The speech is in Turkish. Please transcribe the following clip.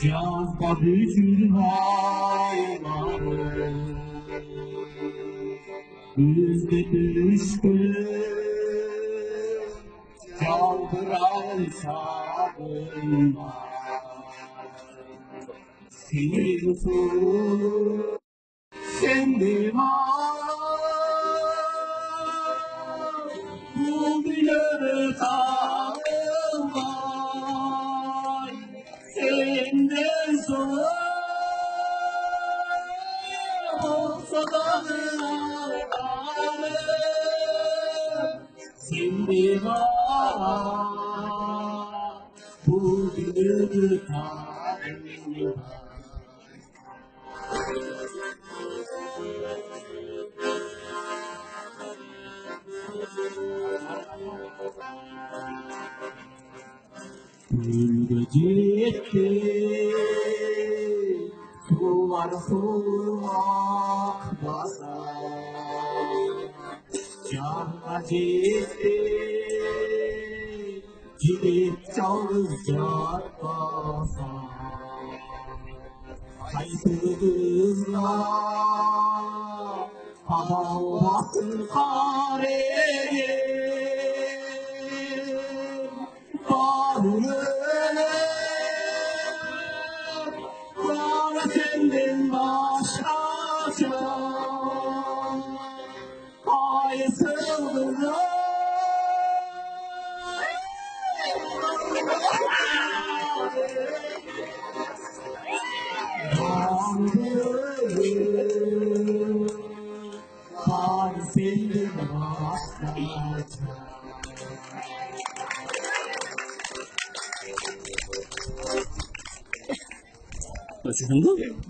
Cazba bütün hayvanı yüzde düşkün çaldıran sabır senin usulün sende var bu bile tanım var senden sonra olsa da şimdi var bu bile tanım var. Gülgecikti sular sulak basar canla ciddi ciddi çalacak basar kayıtlı kızlar havalasın kareye bana senden başkaca kayıtsızdır bana senden başkaca. Başucunda?